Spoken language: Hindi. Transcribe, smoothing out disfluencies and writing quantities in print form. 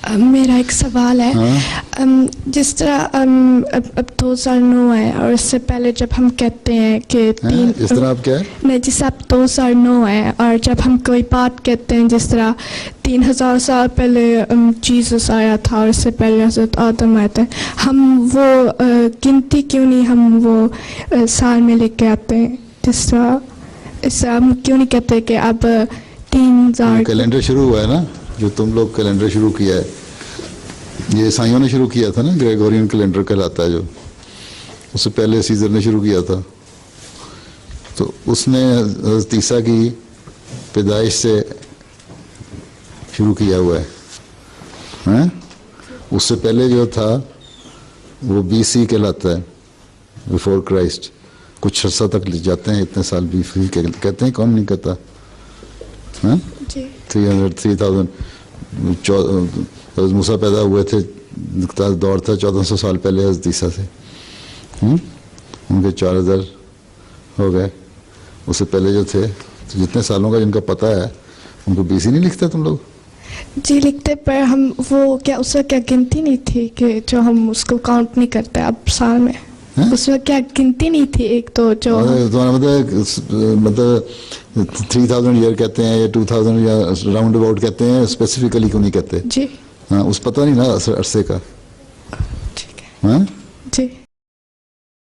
मेरा एक सवाल है। जिस तरह अब 2009 है और इससे पहले जब हम कहते हैं कि तीन, जिस तरह आप क्या है नहीं, जिस आप 2009 है और जब हम कोई बात कहते हैं जिस तरह 3000 साल पहले जीसस आया था और इससे पहले हज़रत आदम आए थे, हम वो गिनती क्यों नहीं हम वो साल में लेके आते हैं? जिस तरह इससे हम क्यों नहीं कहते कि अब 3000 कैलेंडर शुरू हुआ है ना, जो तुम लोग कैलेंडर शुरू किया है, ये ईसाइयों ने शुरू किया था ना, ग्रेगोरियन कैलेंडर कहलाता है, जो उससे पहले सीजर ने शुरू किया था। तो उसने हज़रत ईसा की पैदाइश से शुरू किया हुआ है, हैं? उससे पहले जो था वो BC कहलाता है, बिफोर क्राइस्ट। कुछ अर्सा तक जाते हैं, इतने साल BC कहते हैं, कौन नहीं कहता, हैं? 3000 मूसा पैदा हुए थे, दौर था 1400 साल पहले हज़रत ईसा से, उनके 4000 हो गए। उससे पहले जो थे, तो जितने सालों का जिनका पता है उनको BC नहीं लिखते तुम लोग? जी लिखते, पर हम वो क्या उसका क्या गिनती नहीं थी कि जो हम उसको काउंट नहीं करते अब साल में? उसमें क्या गिनती नहीं थी एक तो जो तुम्हारा मतलब 3000 ईयर कहते हैं या 2000 या राउंड अबाउट कहते हैं, स्पेसिफिकली क्यों नहीं कहते? जी हाँ, उस पता नहीं ना अरसे का। ठीक है। हाँ जी